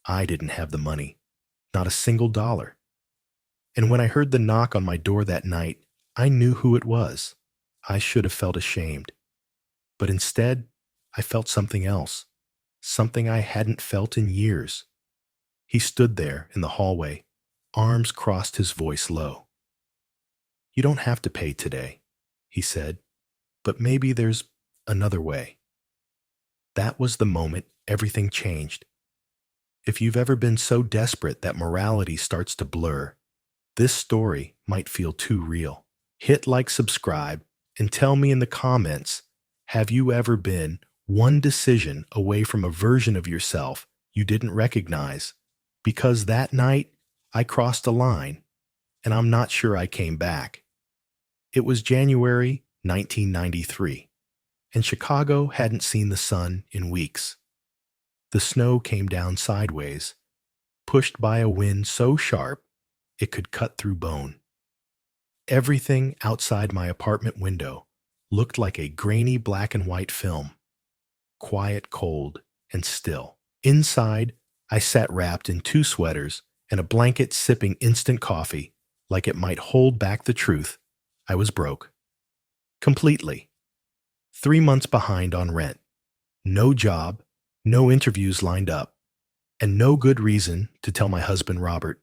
I didn't have the money, not a single dollar. And when I heard the knock on my door that night, I knew who it was. I should have felt ashamed. But instead, I felt something else, something I hadn't felt in years. He stood there in the hallway, arms crossed, his voice low. "You don't have to pay today," he said, "but maybe there's another way." That was the moment everything changed. If you've ever been so desperate that morality starts to blur, this story might feel too real. Hit like, subscribe, and tell me in the comments, have you ever been one decision away from a version of yourself you didn't recognize? Because that night, I crossed a line, and I'm not sure I came back. It was January 1993, and Chicago hadn't seen the sun in weeks. The snow came down sideways, pushed by a wind so sharp it could cut through bone. Everything outside my apartment window looked like a grainy black and white film, quiet, cold, and still. Inside, I sat wrapped in 2 sweaters and a blanket, sipping instant coffee like it might hold back the truth. I was broke. Completely. 3 months behind on rent. No job, no interviews lined up, and no good reason to tell my husband Robert.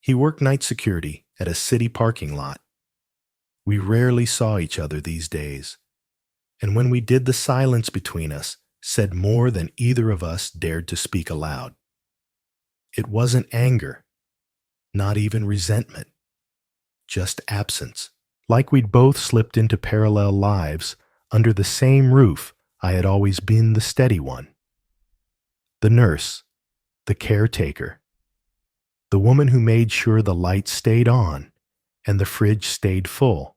He worked night security at a city parking lot. We rarely saw each other these days, and when we did, the silence between us said more than either of us dared to speak aloud. It wasn't anger, not even resentment, just absence. Like we'd both slipped into parallel lives under the same roof. I had always been the steady one. The nurse, the caretaker, the woman who made sure the lights stayed on and the fridge stayed full.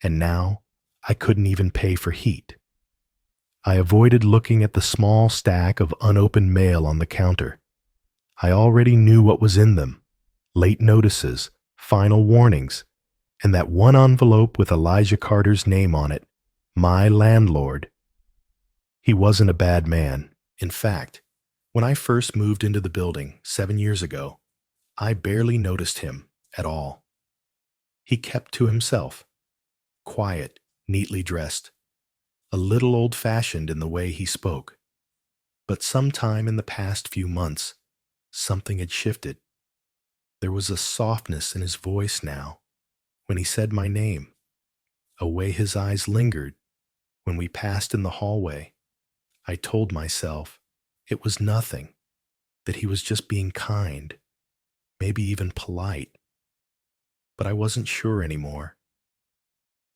And now I couldn't even pay for heat. I avoided looking at the small stack of unopened mail on the counter. I already knew what was in them: late notices, final warnings, and that one envelope with Elijah Carter's name on it, my landlord. He wasn't a bad man. In fact, when I first moved into the building 7 years ago, I barely noticed him at all. He kept to himself, quiet, neatly dressed, a little old-fashioned in the way he spoke. But sometime in the past few months, something had shifted. There was a softness in his voice now when he said my name, a way his eyes lingered when we passed in the hallway. I told myself it was nothing, that he was just being kind, maybe even polite. But I wasn't sure anymore.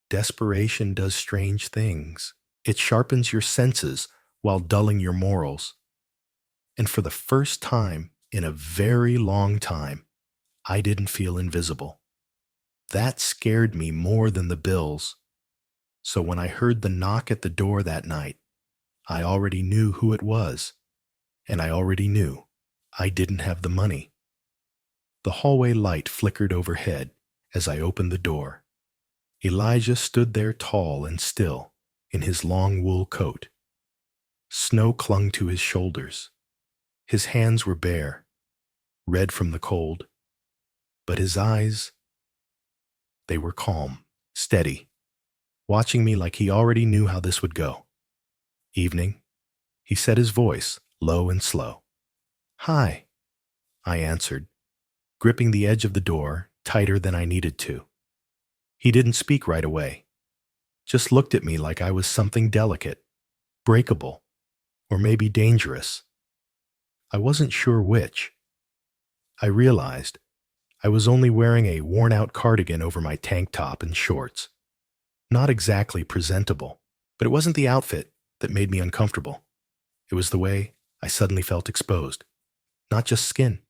Desperation does strange things. It sharpens your senses while dulling your morals. And for the first time in a very long time, I didn't feel invisible. That scared me more than the bills. So when I heard the knock at the door that night, I already knew who it was, and I already knew I didn't have the money. The hallway light flickered overhead as I opened the door. Elijah stood there tall and still in his long wool coat. Snow clung to his shoulders. His hands were bare, red from the cold, but his eyes, they were calm, steady, watching me like he already knew how this would go. "Evening," he said, his voice low and slow. "Hi," I answered, gripping the edge of the door tighter than I needed to. He didn't speak right away, just looked at me like I was something delicate, breakable, or maybe dangerous. I wasn't sure which. I realized I was only wearing a worn-out cardigan over my tank top and shorts. Not exactly presentable, but it wasn't the outfit that made me uncomfortable. It was the way I suddenly felt exposed. Not just skin.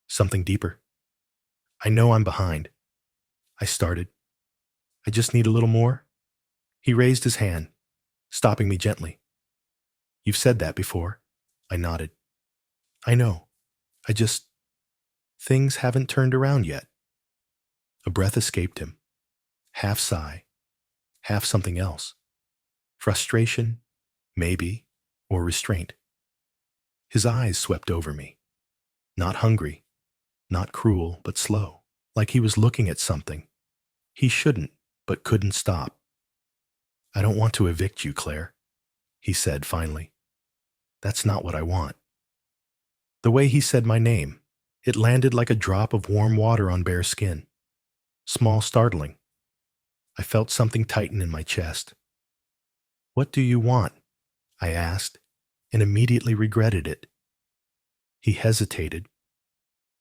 Something deeper. "I know I'm behind," I started. "I just need a little more." He raised his hand, stopping me gently. "You've said that before." I nodded. "I know. Things haven't turned around yet." A breath escaped him. Half sigh, half something else. Frustration, maybe, or restraint. His eyes swept over me. Not hungry, not cruel, but slow, like he was looking at something he shouldn't, but couldn't stop. "I don't want to evict you, Claire," he said finally. "That's not what I want." The way he said my name, it landed like a drop of warm water on bare skin. Small, startling. I felt something tighten in my chest. "What do you want?" I asked, and immediately regretted it. He hesitated,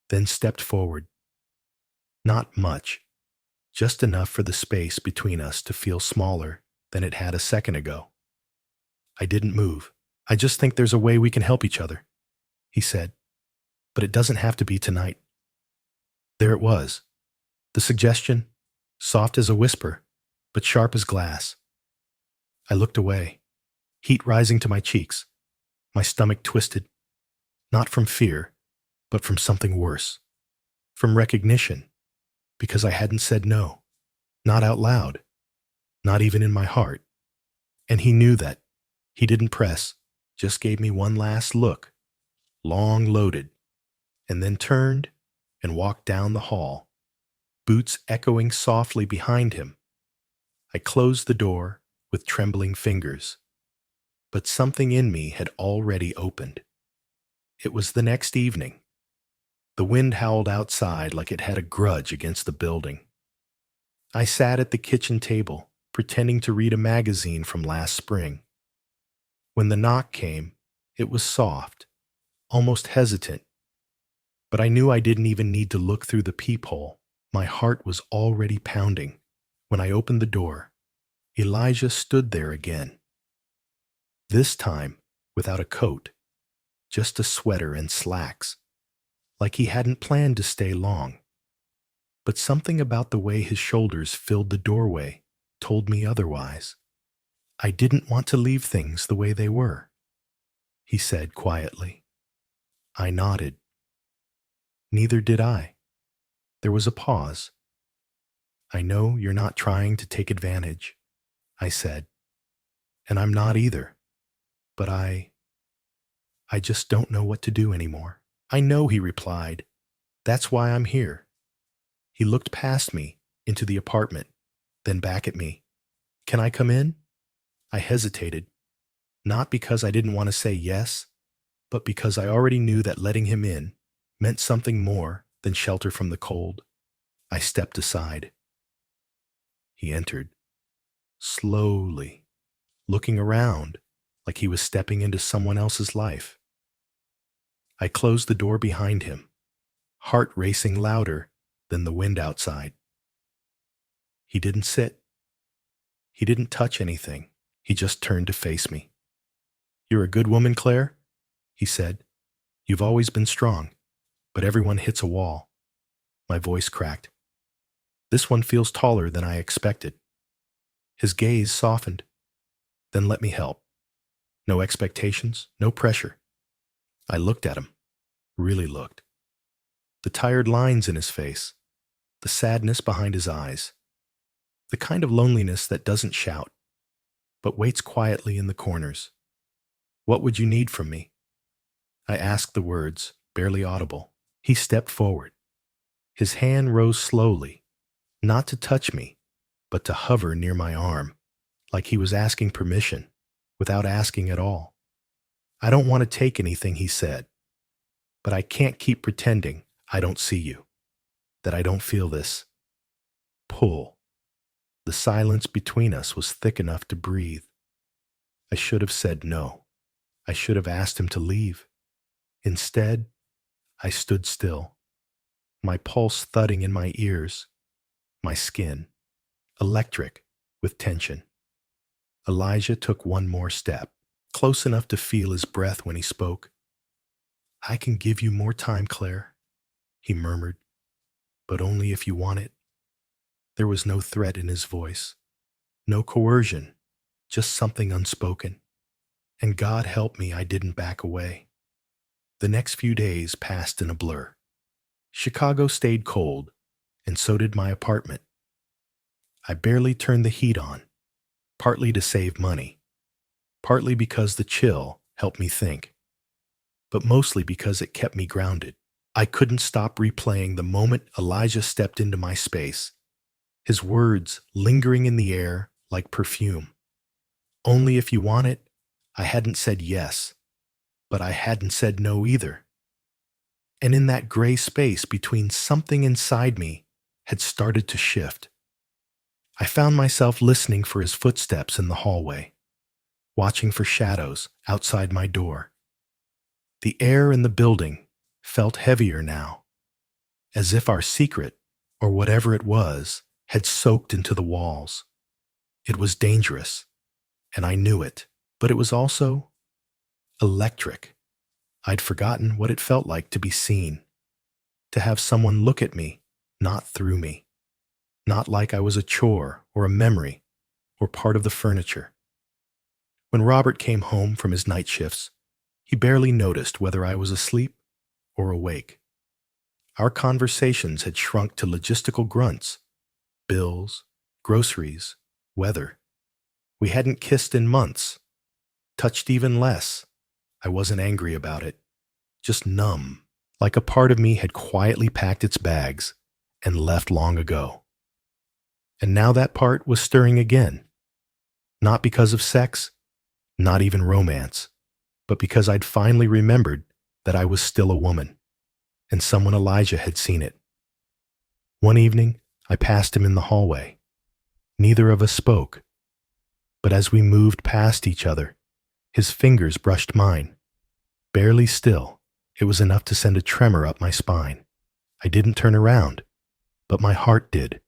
then stepped forward. Not much, just enough for the space between us to feel smaller than it had a second ago. I didn't move. "I just think there's a way we can help each other," he said, "but it doesn't have to be tonight." There it was, the suggestion, soft as a whisper, but sharp as glass. I looked away, heat rising to my cheeks, my stomach twisted, not from fear, but from something worse, from recognition, because I hadn't said no, not out loud, not even in my heart. And he knew that. He didn't press, just gave me one last look, long loaded, and then turned and walked down the hall, boots echoing softly behind him. I closed the door with trembling fingers, but something in me had already opened. It was the next evening. The wind howled outside like it had a grudge against the building. I sat at the kitchen table, pretending to read a magazine from last spring. When the knock came, it was soft, almost hesitant, but I knew I didn't even need to look through the peephole. My heart was already pounding. When I opened the door, Elijah stood there again. This time, without a coat, just a sweater and slacks, like he hadn't planned to stay long. But something about the way his shoulders filled the doorway told me otherwise. "I didn't want to leave things the way they were," he said quietly. I nodded. "Neither did I." There was a pause. "I know you're not trying to take advantage," I said, "and I'm not either. But I just don't know what to do anymore." "I know," he replied. "That's why I'm here." He looked past me into the apartment, then back at me. "Can I come in?" I hesitated, not because I didn't want to say yes, but because I already knew that letting him in meant something more than shelter from the cold. I stepped aside. He entered, slowly, looking around like he was stepping into someone else's life. I closed the door behind him, heart racing louder than the wind outside. He didn't sit. He didn't touch anything. He just turned to face me. "You're a good woman, Claire," he said. "You've always been strong, but everyone hits a wall." My voice cracked. "This one feels taller than I expected." His gaze softened. "Then let me help. No expectations, no pressure." I looked at him, really looked. The tired lines in his face, the sadness behind his eyes, the kind of loneliness that doesn't shout, but waits quietly in the corners. "What would you need from me?" I asked the words, barely audible. He stepped forward. His hand rose slowly, not to touch me, but to hover near my arm, like he was asking permission, without asking at all. "I don't want to take anything," he said, "but I can't keep pretending I don't see you, that I don't feel this pull." The silence between us was thick enough to breathe. I should have said no. I should have asked him to leave. Instead, I stood still, my pulse thudding in my ears, my skin electric with tension. Elijah took one more step, close enough to feel his breath when he spoke. "I can give you more time, Claire," he murmured, "but only if you want it." There was no threat in his voice, no coercion, just something unspoken. And God help me I didn't back away. The next few days passed in a blur. Chicago stayed cold, and so did my apartment. I barely turned the heat on, partly to save money, partly because the chill helped me think. but mostly because it kept me grounded. I couldn't stop replaying the moment Elijah stepped into my space, his words lingering in the air like perfume. Only if you want it. I hadn't said yes, but I hadn't said no either. And in that gray space between, something inside me had started to shift. I found myself listening for his footsteps in the hallway, watching for shadows outside my door. The air in the building felt heavier now, as if our secret, or whatever it was, had soaked into the walls. It was dangerous, and I knew it, but it was also electric. I'd forgotten what it felt like to be seen, to have someone look at me, not through me, not like I was a chore or a memory or part of the furniture. When Robert came home from his night shifts, he barely noticed whether I was asleep or awake. Our conversations had shrunk to logistical grunts: bills, groceries, weather. We hadn't kissed in months, touched even less. I wasn't angry about it, just numb, like a part of me had quietly packed its bags and left long ago. And now that part was stirring again, not because of sex, not even romance, but because I'd finally remembered that I was still a woman, and someone Elijah had seen it. One evening, I passed him in the hallway. Neither of us spoke, but as we moved past each other, his fingers brushed mine. Barely still, it was enough to send a tremor up my spine. I didn't turn around, but my heart did.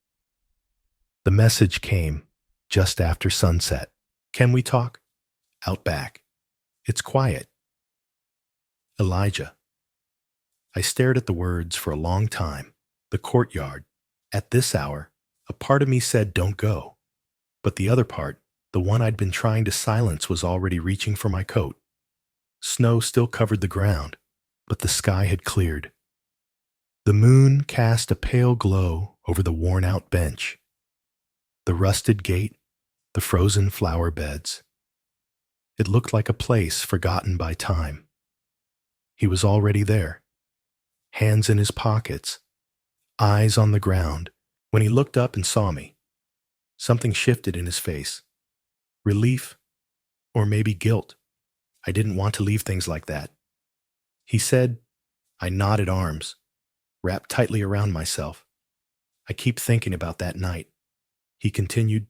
The message came just after sunset. Can we talk? Out back. It's quiet. Elijah. I stared at the words for a long time. The courtyard. At this hour, a part of me said don't go. But the other part, the one I'd been trying to silence, was already reaching for my coat. Snow still covered the ground, but the sky had cleared. The moon cast a pale glow over the worn-out bench, the rusted gate, the frozen flower beds. It looked like a place forgotten by time. He was already there, hands in his pockets, eyes on the ground. When he looked up and saw me, something shifted in his face. Relief, or maybe guilt. I didn't want to leave things like that. He said. I knotted arms, wrapped tightly around myself. I keep thinking about that night. He continued,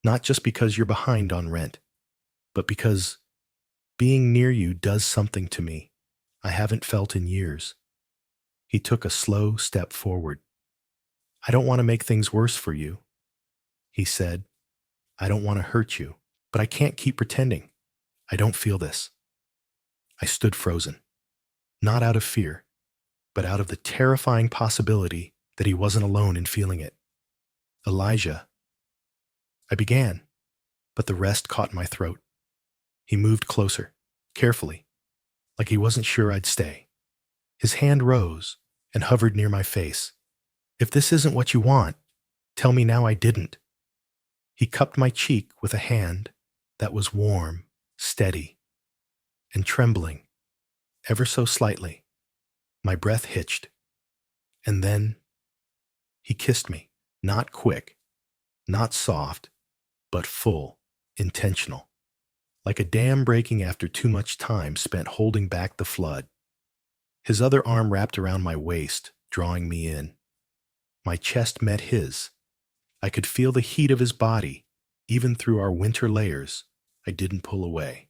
not just because you're behind on rent, but because being near you does something to me I haven't felt in years. He took a slow step forward. I don't want to make things worse for you, he said. I don't want to hurt you, but I can't keep pretending. I don't feel this. I stood frozen, not out of fear, but out of the terrifying possibility that he wasn't alone in feeling it. Elijah. I began, but the rest caught my throat. He moved closer, carefully, like he wasn't sure I'd stay. His hand rose and hovered near my face. If this isn't what you want, tell me now I didn't. He cupped my cheek with a hand that was warm, steady, and trembling, ever so slightly. My breath hitched. And then he kissed me, not quick, not soft, but full, intentional, like a dam breaking after too much time spent holding back the flood. His other arm wrapped around my waist, drawing me in. My chest met his. I could feel the heat of his body, even through our winter layers. I didn't pull away.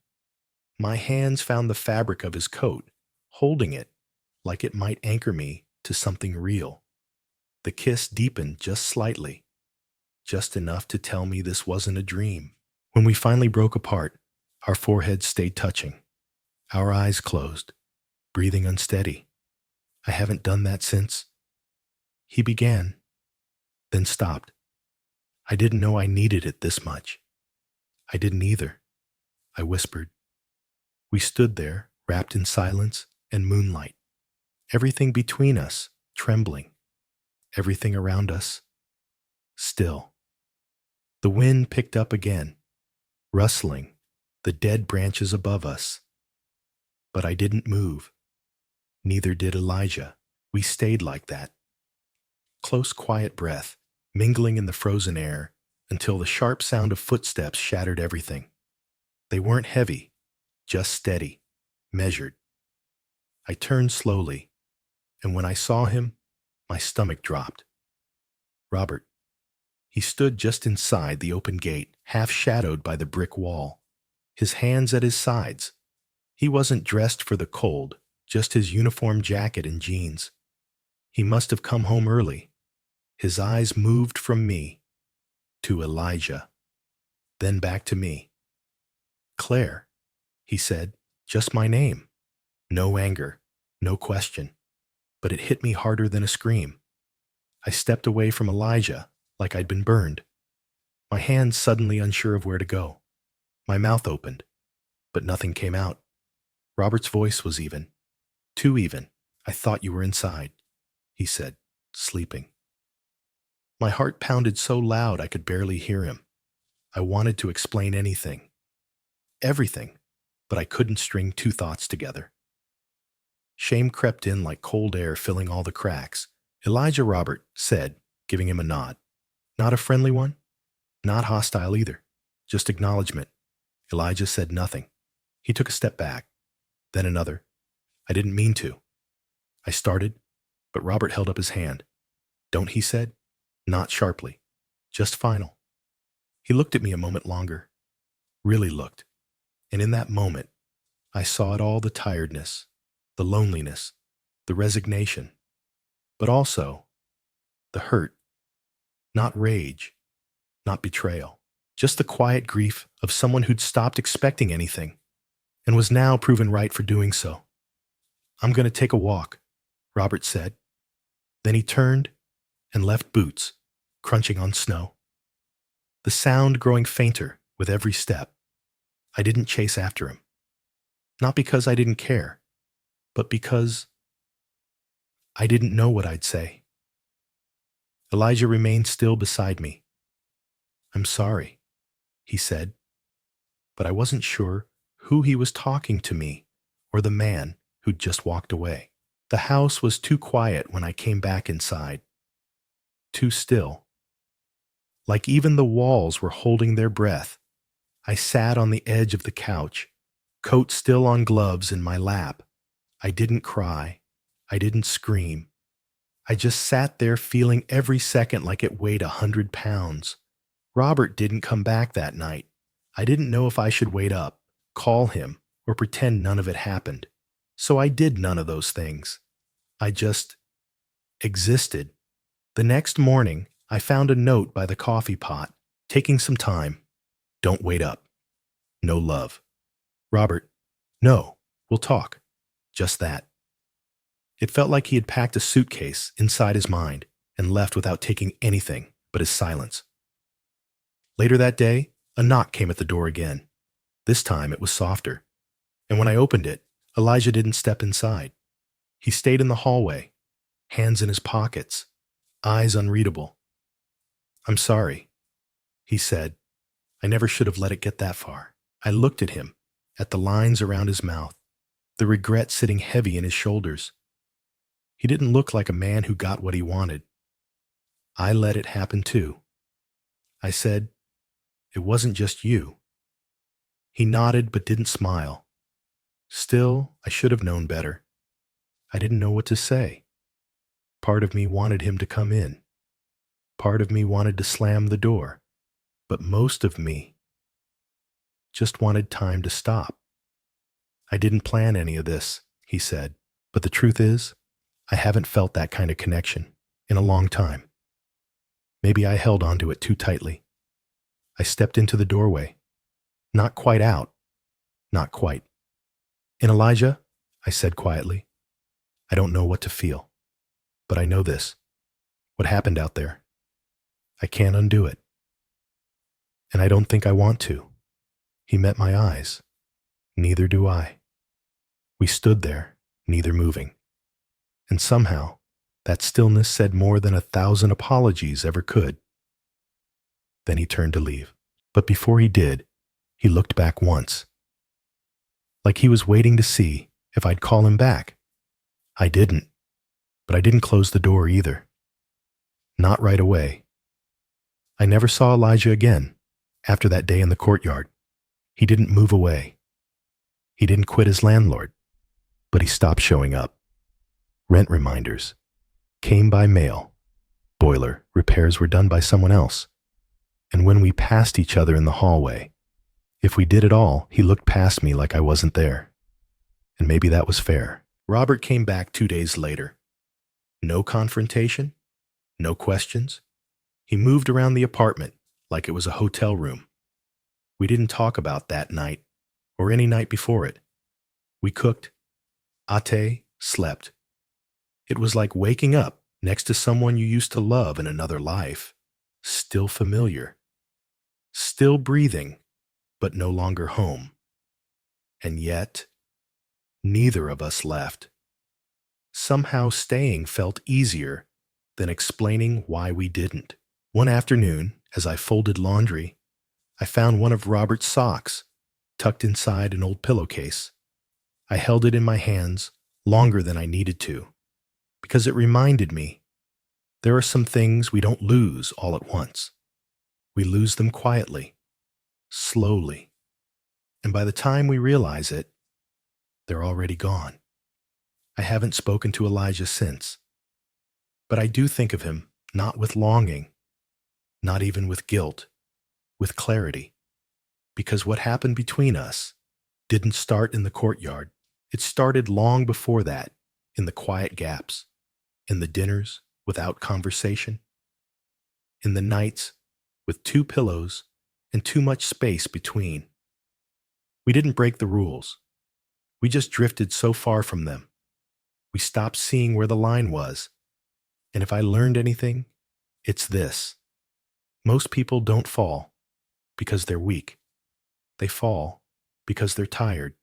My hands found the fabric of his coat, holding it like it might anchor me to something real. The kiss deepened just slightly, just enough to tell me this wasn't a dream. When we finally broke apart, our foreheads stayed touching. Our eyes closed, breathing unsteady. I haven't done that since. He began, then stopped. I didn't know I needed it this much. I didn't either, I whispered. We stood there, wrapped in silence and moonlight. Everything between us trembling. Everything around us still. The wind picked up again, rustling the dead branches above us. But I didn't move. Neither did Elijah. We stayed like that. Close, quiet breath, mingling in the frozen air, until the sharp sound of footsteps shattered everything. They weren't heavy, just steady, measured. I turned slowly, and when I saw him, my stomach dropped. Robert. He stood just inside the open gate, half shadowed by the brick wall, his hands at his sides. He wasn't dressed for the cold, just his uniform jacket and jeans. He must have come home early. His eyes moved from me to Elijah, then back to me. Claire, he said, just my name. No anger, no question. But it hit me harder than a scream. I stepped away from Elijah like I'd been burned. My hands suddenly unsure of where to go. My mouth opened, but nothing came out. Robert's voice was even. Too even. I thought you were inside, he said, sleeping. My heart pounded so loud I could barely hear him. I wanted to explain anything. Everything, but I couldn't string two thoughts together. Shame crept in like cold air filling all the cracks. Elijah, Robert said, giving him a nod. Not a friendly one, not hostile either, just acknowledgement. Elijah said nothing. He took a step back, then another. I didn't mean to. I started, but Robert held up his hand. Don't, he said, not sharply, just final. He looked at me a moment longer, really looked, and in that moment, I saw it all, the tiredness, the loneliness, the resignation, but also the hurt, not rage, not betrayal, just the quiet grief of someone who'd stopped expecting anything and was now proven right for doing so. I'm going to take a walk, Robert said. Then he turned and left, boots crunching on snow, the sound growing fainter with every step. I didn't chase after him, not because I didn't care, but because I didn't know what I'd say. Elijah remained still beside me. I'm sorry, he said, but I wasn't sure who he was talking to, me or the man who'd just walked away. The house was too quiet when I came back inside, too still. Like even the walls were holding their breath. I sat on the edge of the couch, coat still on, gloves in my lap. I didn't cry. I didn't scream. I just sat there feeling every second like it weighed 100 pounds. Robert didn't come back that night. I didn't know if I should wait up, call him, or pretend none of it happened. So I did none of those things. I just existed. The next morning, I found a note by the coffee pot, taking some time. Don't wait up. No love. Robert, no, we'll talk. Just that. It felt like he had packed a suitcase inside his mind and left without taking anything but his silence. Later that day, a knock came at the door again. This time it was softer. And when I opened it, Elijah didn't step inside. He stayed in the hallway, hands in his pockets, eyes unreadable. I'm sorry, he said. I never should have let it get that far. I looked at him, at the lines around his mouth, the regret sitting heavy in his shoulders. He didn't look like a man who got what he wanted. I let it happen too. I said, it wasn't just you. He nodded but didn't smile. Still, I should have known better. I didn't know what to say. Part of me wanted him to come in. Part of me wanted to slam the door. But most of me just wanted time to stop. I didn't plan any of this, he said, but the truth is, I haven't felt that kind of connection in a long time. Maybe I held onto it too tightly. I stepped into the doorway. Not quite out. Not quite. And Elijah, I said quietly, I don't know what to feel, but I know this. What happened out there, I can't undo it. And I don't think I want to. He met my eyes. Neither do I. We stood there, neither moving. And somehow, that stillness said more than 1,000 apologies ever could. Then he turned to leave. But before he did, he looked back once. Like he was waiting to see if I'd call him back. I didn't, but I didn't close the door either. Not right away. I never saw Elijah again after that day in the courtyard. He didn't move away. He didn't quit as landlord, but he stopped showing up. Rent reminders came by mail. Boiler repairs were done by someone else. And when we passed each other in the hallway, if we did at all, he looked past me like I wasn't there. And maybe that was fair. Robert came back 2 days later. No confrontation, no questions. He moved around the apartment like it was a hotel room. We didn't talk about that night or any night before it. We cooked, ate, slept. It was like waking up next to someone you used to love in another life, still familiar, still breathing, but no longer home. And yet, neither of us left. Somehow staying felt easier than explaining why we didn't. One afternoon, as I folded laundry, I found one of Robert's socks tucked inside an old pillowcase. I held it in my hands longer than I needed to, because it reminded me there are some things we don't lose all at once. We lose them quietly, slowly, and by the time we realize it, they're already gone. I haven't spoken to Elijah since, but I do think of him not with longing, not even with guilt, with clarity, because what happened between us didn't start in the courtyard. It started long before that, in the quiet gaps, in the dinners without conversation, in the nights with 2 pillows and too much space between. We didn't break the rules. We just drifted so far from them. We stopped seeing where the line was. And if I learned anything, it's this. Most people don't fall because they're weak. They fall because they're tired.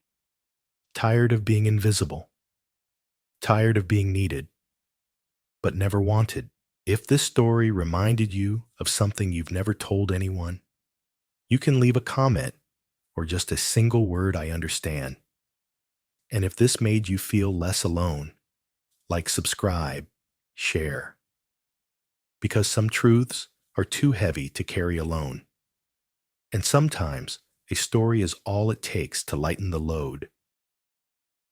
Tired of being invisible. Tired of being needed, but never wanted. If this story reminded you of something you've never told anyone, you can leave a comment or just a single word "I understand." And if this made you feel less alone, like, subscribe, share. Because some truths are too heavy to carry alone. And sometimes a story is all it takes to lighten the load.